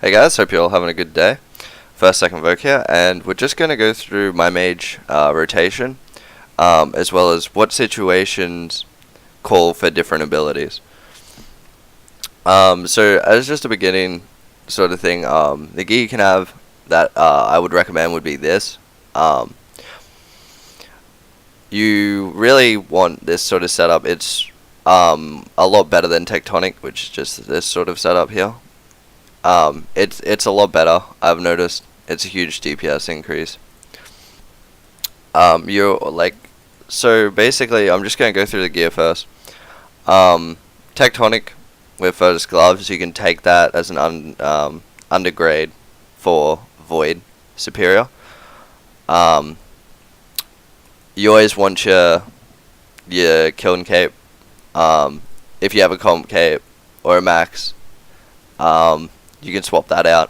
Hey guys, hope you're all having a good day. First, second Voke here, and we're just going to go through my mage rotation, as well as what situations call for different abilities. So as just a beginning sort of thing, the gear you can have that I would recommend would be this. You really want this sort of setup. It's a lot better than Tectonic, which is just this sort of setup here. It's a lot better. I've noticed it's a huge DPS increase. So basically, I'm just gonna go through the gear first. Tectonic with Photos Gloves, you can take that as an undergrade for Void Superior. You always want your Kiln Cape. If you have a Comp Cape or a Max, you can swap that out.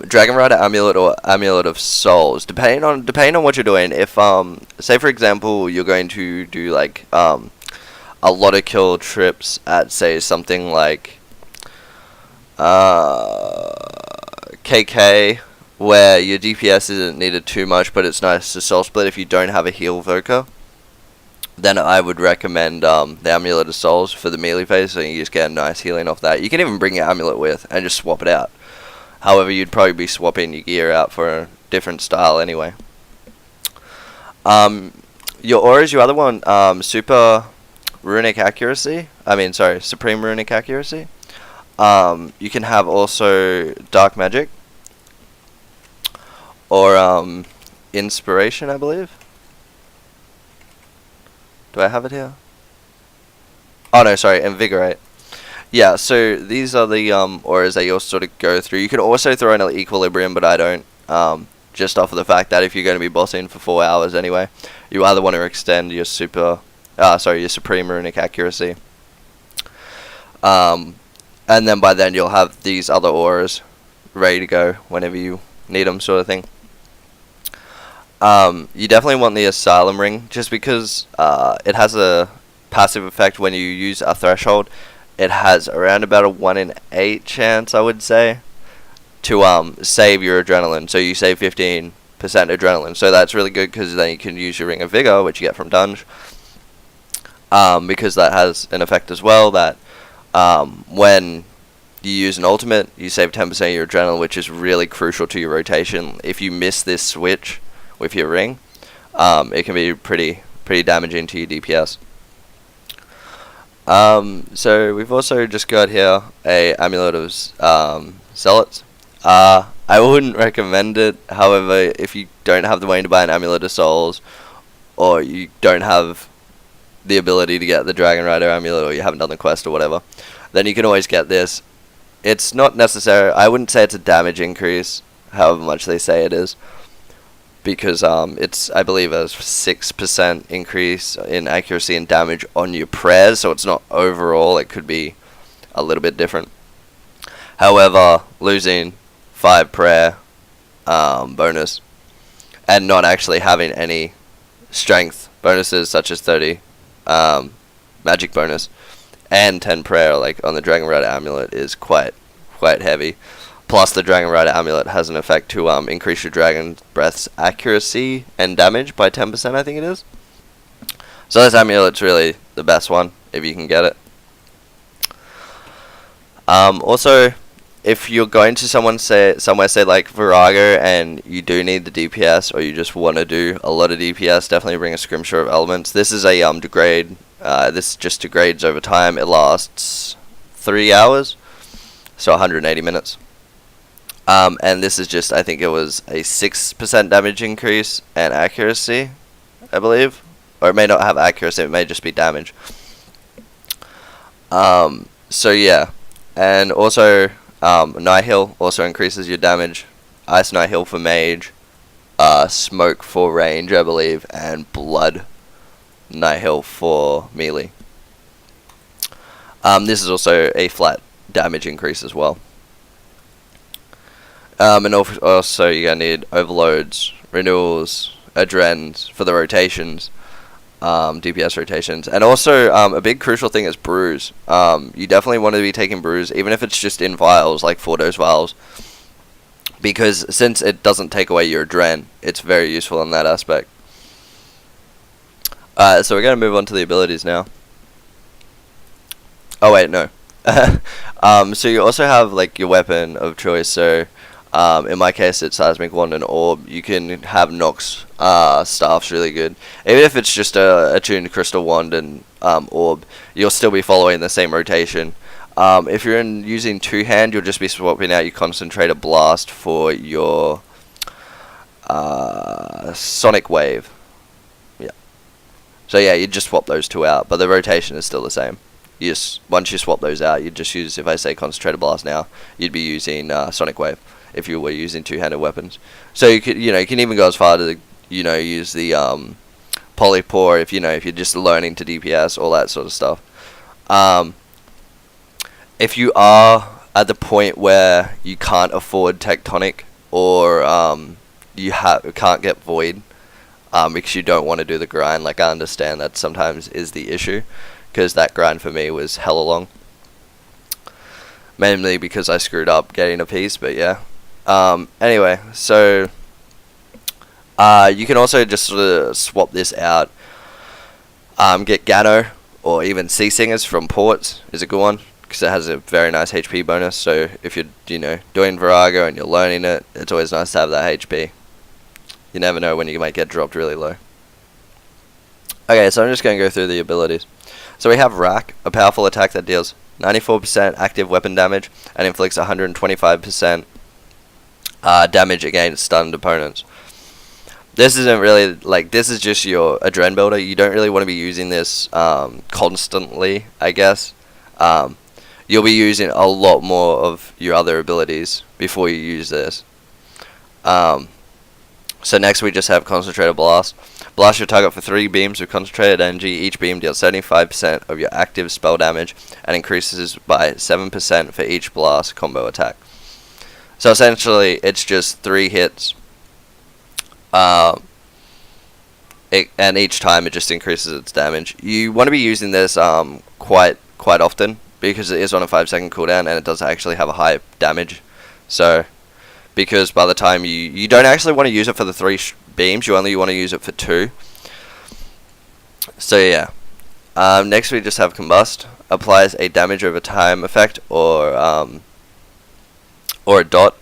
Dragon Rider Amulet or Amulet of Souls, depending on what you're doing. If say for example you're going to do like a lot of kill trips at say something like KK, where your DPS isn't needed too much, but it's nice to soul split if you don't have a heal Voker, then I would recommend the Amulet of Souls for the melee phase, so you just get a nice healing off that. You can even bring your amulet with and just swap it out. However, you'd probably be swapping your gear out for a different style anyway. Your auras, your other one, Supreme Runic Accuracy. You can have also Dark Magic or Inspiration, I believe. Do I have it here? Oh no, sorry, Invigorate. Yeah, so these are the auras that you'll sort of go through. You can also throw in an Equilibrium, but I don't. Just off of the fact that if you're going to be bossing for 4 hours anyway, you either want to extend your your Supreme Runic Accuracy. And then by then you'll have these other auras ready to go whenever you need them, sort of thing. You definitely want the Asylum Ring, just because it has a passive effect when you use a threshold. It has around about a 1 in 8 chance, I would say, to save your adrenaline. So you save 15% adrenaline. So that's really good, because then you can use your Ring of Vigor, which you get from Dunge. Because that has an effect as well that when you use an ultimate, you save 10% of your adrenaline, which is really crucial to your rotation. If you miss this switch with your ring, it can be pretty damaging to your DPS. So we've also just got here a Amulet of Zealots. I wouldn't recommend it. However, if you don't have the way to buy an Amulet of Souls, or you don't have the ability to get the Dragon Rider Amulet, or you haven't done the quest or whatever, then you can always get this. It's not necessary. I wouldn't say it's a damage increase, however much they say it is, because it's, I believe, a 6% increase in accuracy and damage on your prayers, so it's not overall. It could be a little bit different. However, losing 5 prayer bonus and not actually having any strength bonuses such as 30 magic bonus and 10 prayer, like on the Dragon Rider Amulet, is quite heavy. Plus, the Dragon Rider Amulet has an effect to increase your Dragon Breath's accuracy and damage by 10%, I think it is. So this amulet's really the best one, if you can get it. Also, if you're going to somewhere say like Virago, and you do need the DPS, or you just want to do a lot of DPS, definitely bring a Scrimshaw of Elements. This is a degrade. This just degrades over time. It lasts 3 hours, so 180 minutes. And this is just, I think it was a 6% damage increase and accuracy, I believe. Or it may not have accuracy, it may just be damage. So yeah. And also, Nihil also increases your damage. Ice Nihil for Mage. Smoke for Range, I believe. And Blood Nihil for Melee. This is also a flat damage increase as well. And also you're going to need Overloads, Renewals, Adrens for the rotations. DPS rotations. And also, a big crucial thing is brews. You definitely want to be taking brews, even if it's just in vials, like 4-dose vials. Because since it doesn't take away your adren, it's very useful in that aspect. So we're going to move on to the abilities now. Oh wait, no. So you also have like your weapon of choice. So in my case, it's Seismic Wand and Orb. You can have Nox staffs really good. Even if it's just a attuned Crystal Wand and Orb, you'll still be following the same rotation. If you're using two-hand, you'll just be swapping out your Concentrated Blast for your Sonic Wave. Yeah. So yeah, you just swap those two out, but the rotation is still the same. Once you swap those out, you just use, if I say Concentrated Blast now, you'd be using Sonic Wave if you were using two-handed weapons. So you can even go as far to use the Polypore if you're just learning to DPS, all that sort of stuff. If you are at the point where you can't afford Tectonic, or you can't get Void because you don't want to do the grind, like I understand that sometimes is the issue. Because that grind for me was hella long. Mainly because I screwed up getting a piece, but yeah. Anyway, so you can also just sort of swap this out. Get Gano or even Sea Singers from Ports is a good one, because it has a very nice HP bonus. So if you're doing Virago and you're learning it, it's always nice to have that HP. You never know when you might get dropped really low. Okay, so I'm just going to go through the abilities. So we have Rack, a powerful attack that deals 94% active weapon damage and inflicts 125% damage against stunned opponents. This isn't really, this is just your adren builder. You don't really want to be using this constantly, I guess. You'll be using a lot more of your other abilities before you use this. So next we just have Concentrated Blast. Blast your target for 3 beams with concentrated energy. Each beam deals 75% of your active spell damage and increases by 7% for each blast combo attack. So essentially it's just 3 hits. And each time it just increases its damage. You want to be using this quite often, because it is on a 5-second cooldown and it does actually have a high damage. So because by the time you don't actually want to use it for the 3 beams, you only want to use it for 2. So yeah. Next we just have Combust. Applies a damage over time effect, or a dot,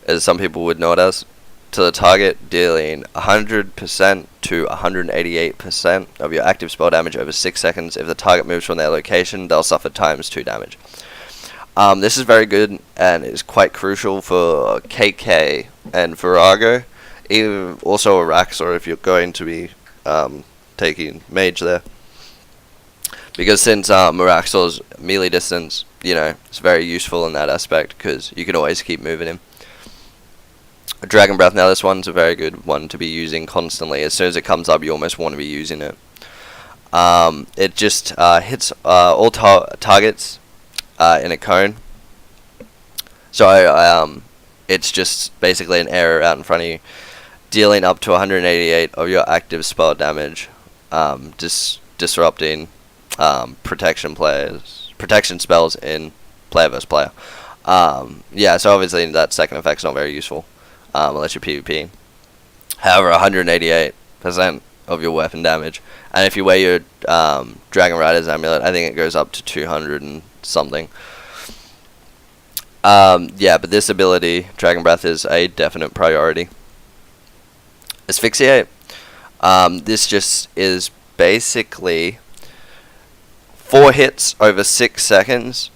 as some people would know it as, to the target, dealing 100% to 188% of your active spell damage over 6 seconds. If the target moves from their location, they'll suffer ×2 damage. This is very good and is quite crucial for KK and Virago, even also arraxor if you're going to be taking mage there. Because since arraxor's melee distance, it's very useful in that aspect, because you can always keep moving him. Dragon Breath, now this one's a very good one to be using constantly. As soon as it comes up, you almost want to be using it. It just hits all targets in a cone. So it's just basically an arrow out in front of you, dealing up to 188 of your active spell damage, disrupting protection spells in player versus player. Yeah, so obviously that second effect's not very useful unless you're PvP. However, 188% of your weapon damage, and if you wear your Dragon Rider's amulet, I think it goes up to 200 and something. Yeah, but this ability, Dragon Breath, is a definite priority. Asphyxiate. This just is basically 4 hits over 6 seconds.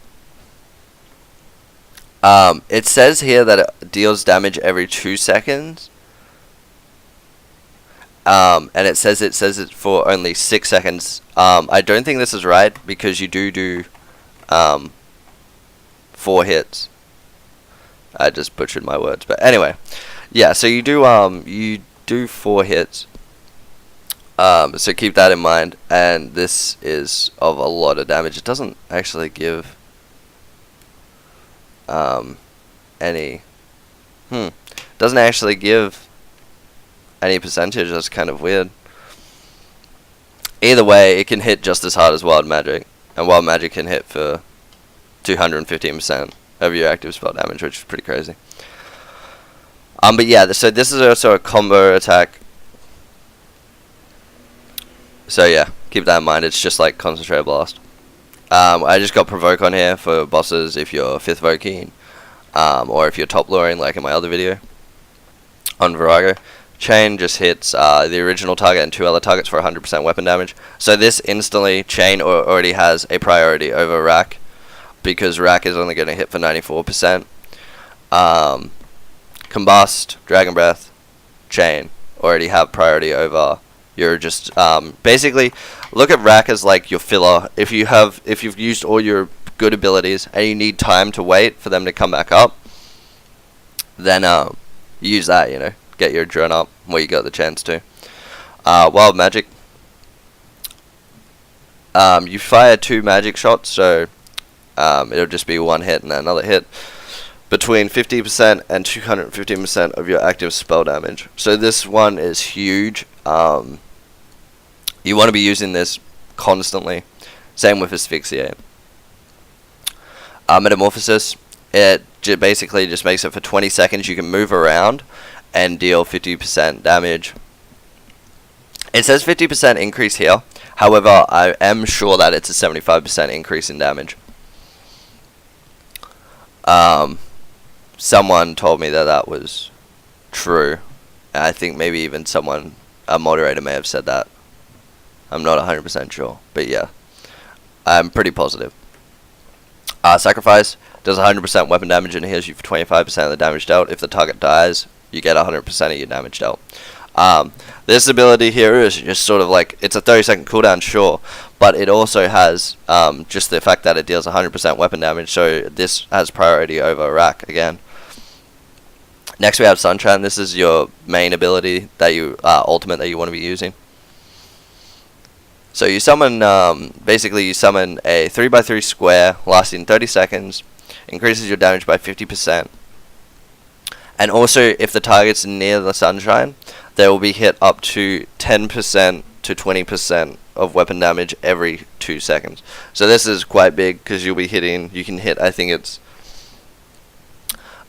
It says here that it deals damage every 2 seconds. And it says it for only 6 seconds. I don't think this is right, because you do 4 hits. I just butchered my words, but anyway, yeah. So you do 4 hits. So keep that in mind. And this is of a lot of damage. It doesn't actually give any. Doesn't actually give any percentage. That's kind of weird. Either way, it can hit just as hard as Wild Magic, and Wild Magic can hit for 215% of your active spell damage, which is pretty crazy. But yeah, so this is also a combo attack. So yeah, keep that in mind. It's just like Concentrated Blast. I just got Provoke on here for bosses if you're 5th Voking, or if you're top luring like in my other video on Virago. Chain just hits the original target and 2 other targets for 100% weapon damage. So this instantly, Chain already has a priority over Rack, because Rack is only going to hit for 94%. Combust, Dragon Breath, Chain already have priority over. You're just basically look at Rack as like your filler. If you've used all your good abilities and you need time to wait for them to come back up, then use that. You know, get your drone up where you got the chance to. Wild Magic. You fire 2 magic shots, so it'll just be 1 hit and then another hit. Between 50% and 215% of your active spell damage. So this one is huge. You want to be using this constantly. Same with Asphyxiate. Metamorphosis. It basically just makes it for 20 seconds. You can move around and deal 50% damage. It says 50% increase here. However, I am sure that it's a 75% increase in damage. Someone told me that was true. I think maybe even a moderator may have said that. I'm not 100% sure, but yeah, I'm pretty positive. Sacrifice does 100% weapon damage and heals you for 25% of the damage dealt. If the target dies, you get 100% of your damage dealt. This ability here is just sort of like, it's a 30-second cooldown, sure, but it also has just the fact that it deals 100% weapon damage, so this has priority over Rack again. Next we have Sunshine. This is your main ability that you ultimate that you want to be using. So you summon, basically you summon a 3x3 square lasting 30 seconds, increases your damage by 50%, and also if the target's near the Sunshine, they will be hit up to 10% to 20% of weapon damage every 2 seconds. So this is quite big, because you'll be hitting, you can hit, I think it's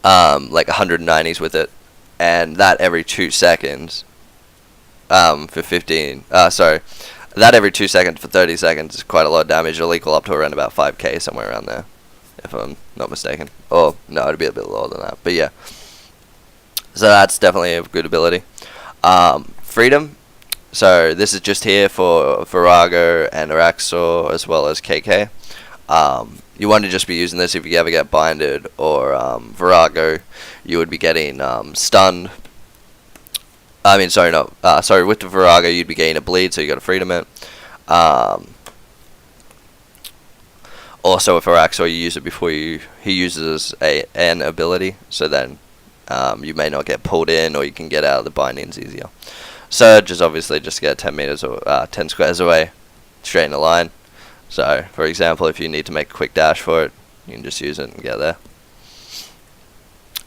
like 190s with it, and that every 2 seconds for 15, that every 2 seconds for 30 seconds is quite a lot of damage. It'll equal up to around about 5k, somewhere around there, if I'm not mistaken. Or, no, it'd be a bit lower than that, but yeah. So that's definitely a good ability. Freedom. So this is just here for Virago and Arraxor, as well as KK. You want to just be using this if you ever get binded, or Virago, you would be getting stunned. I mean, sorry, no. Sorry, with the Virago, you'd be getting a bleed, so you got to freedom it. Also, with Arraxor, you use it before he uses an ability, so then you may not get pulled in, or you can get out of the bindings easier. Surge is obviously just get 10 meters or 10 squares away, straight in a line. So, for example, if you need to make a quick dash for it, you can just use it and get there.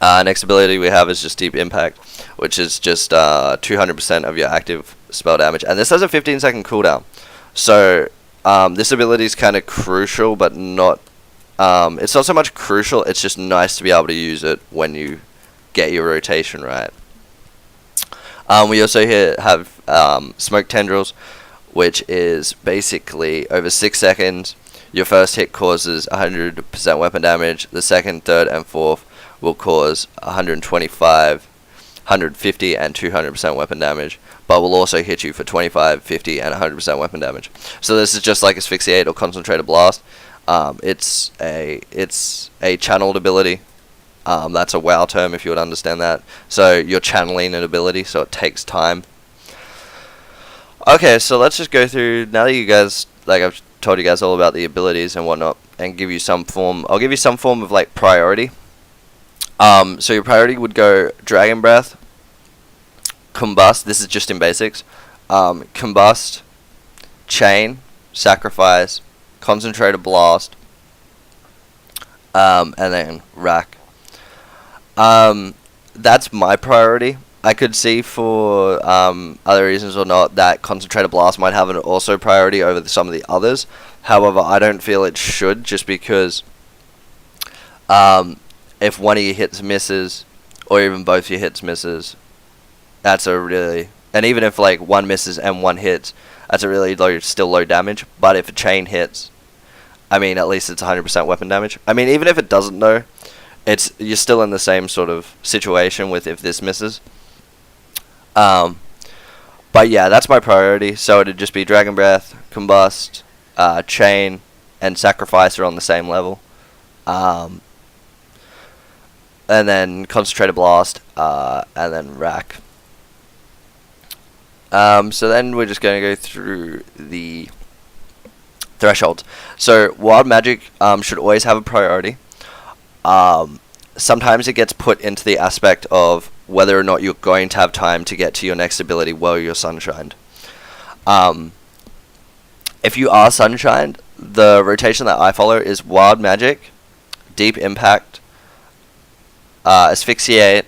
Next ability we have is just Deep Impact, which is just 200% of your active spell damage, and this has a 15-second cooldown. So this ability is kind of crucial, but not. It's not so much crucial. It's just nice to be able to use it when you get your rotation right. We also here have Smoke Tendrils, which is basically over 6 seconds. Your first hit causes 100% weapon damage. The second, third, and fourth will cause 125, 150, and 200% weapon damage, but will also hit you for 25, 50, and 100% weapon damage. So this is just like Asphyxiate or Concentrated Blast. It's a channeled ability. That's a WoW term, if you would understand that. So you're channeling an ability, so it takes time. Okay, so let's just go through, now that you guys, like I've told you guys all about the abilities and whatnot, and give you some form, I'll give you some form of like priority. So your priority would go Dragon Breath, Combust, this is just in basics, Combust, Chain, Sacrifice, Concentrated Blast, and then Rack. That's my priority. I could see for other reasons or not that Concentrated Blast might have an also priority over some of the others. However, I don't feel it should, just because if one of your hits misses, or even both your hits misses, that's a really... And even if like one misses and one hits, that's a really still low damage. But if a chain hits, I mean, at least it's 100% weapon damage. I mean, even if it doesn't though, you're still in the same sort of situation with if this misses. But yeah, that's my priority. So it'd just be Dragon Breath, Combust, Chain, and Sacrifice are on the same level. And then Concentrated Blast, and then Rack. So then we're just going to go through the thresholds. So Wild Magic should always have a priority. Sometimes it gets put into the aspect of whether or not you're going to have time to get to your next ability while you're Sunshined. If you are Sunshined, the rotation that I follow is Wild Magic, Deep Impact, Asphyxiate,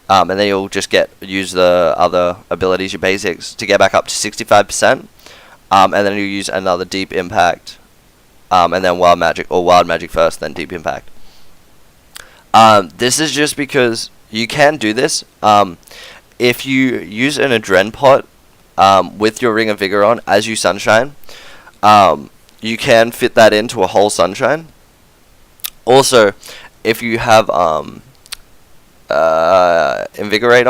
and then you'll just use the other abilities, your basics, to get back up to 65%. And then you use another Deep Impact, and then Wild Magic, or Wild Magic first, then Deep Impact. This is just because you can do this. If you use an Adren pot with your Ring of Vigor on as you Sunshine, you can fit that into a whole Sunshine. Also, if you have Invigorate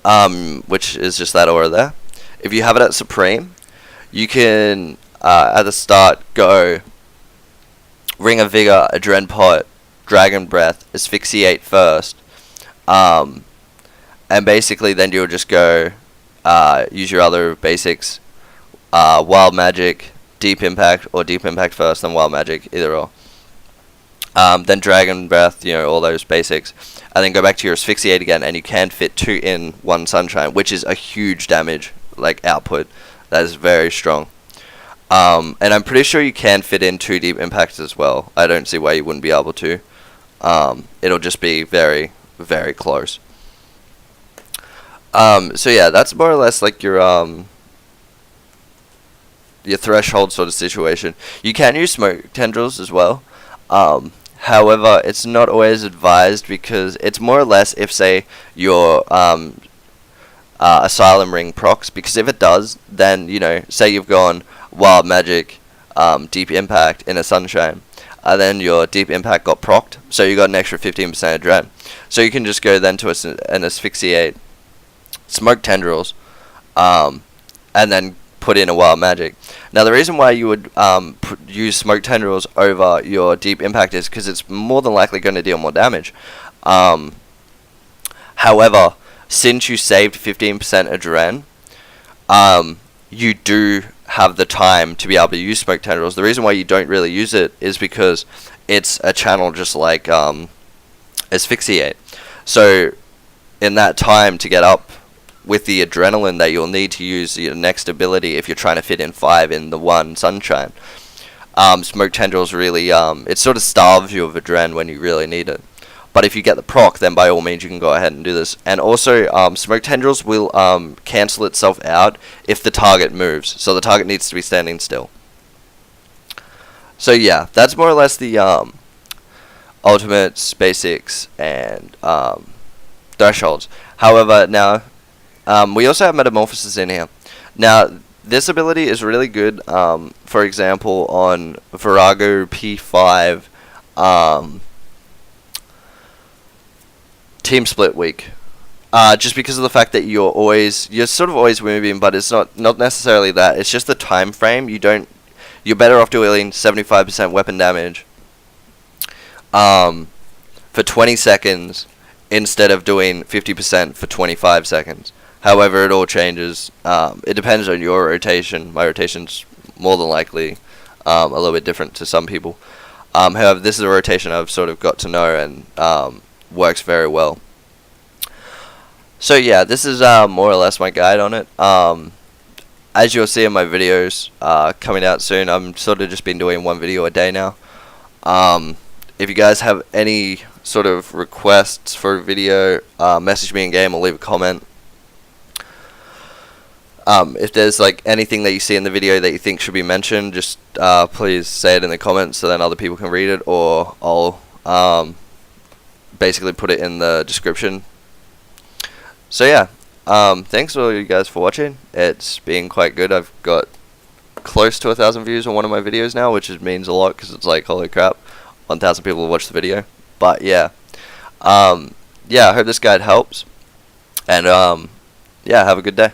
on, which is just that aura there, if you have it at Supreme, you can at the start go Ring of Vigor, Adren Pot, Dragon Breath, Asphyxiate first, and basically then you'll just go use your other basics, Wild Magic, Deep Impact, or Deep Impact first, then Wild Magic, either or. Then Dragon Breath, all those basics, and then go back to your Asphyxiate again, and you can fit 2 in 1 Sunshine, which is a huge damage output. That is very strong. And I'm pretty sure you can fit in 2 Deep Impacts as well. I don't see why you wouldn't be able to. It'll just be very, very close. So yeah, that's more or less like your threshold sort of situation. You can use Smoke Tendrils as well. However, it's not always advised, because it's more or less if, say, your Asylum Ring procs, because if it does, then, say you've gone Wild Magic, Deep Impact in a Sunshine, and then your Deep Impact got procced, so you got an extra 15% Adren. So you can just go then to an Asphyxiate, Smoke Tendrils, and then put in a Wild Magic. Now the reason why you would use Smoke Tendrils over your Deep Impact is because it's more than likely going to deal more damage. However, since you saved 15% Adren, you do have the time to be able to use Smoke Tendrils. The reason why you don't really use it is because it's a channel just like Asphyxiate. So in that time to get up with the adrenaline that you'll need to use your next ability, if you're trying to fit in 5 in the 1 Sunshine, Smoke Tendrils really, it sort of starves you of adren when you really need it. But if you get the proc, then by all means you can go ahead and do this. And also, Smoke Tendrils will cancel itself out if the target moves. So the target needs to be standing still. So yeah, that's more or less the ultimates, basics, and thresholds. However, now, we also have Metamorphosis in here. Now, this ability is really good, for example, on Virago P5, Team Split week. Just because of the fact that you're sort of always moving, but it's not necessarily that. It's just the time frame. You're better off doing 75% weapon damage for 20 seconds instead of doing 50% for 25 seconds. However, it all changes. It depends on your rotation. My rotation's more than likely a little bit different to some people. However, this is a rotation I've sort of got to know and works very well. So yeah, this is more or less my guide on it. As you'll see in my videos coming out soon, I'm sort of just been doing 1 video a day now. If you guys have any sort of requests for a video, message me in game or leave a comment. If there's like anything that you see in the video that you think should be mentioned, just please say it in the comments so then other people can read it, or I'll basically put it in the description. So yeah, thanks all you guys for watching. It's been quite good. I've got close to 1,000 views on one of my videos now, which means a lot because it's like, holy crap, 1,000 people have watched the video. But yeah, yeah, I hope this guide helps, and yeah, have a good day.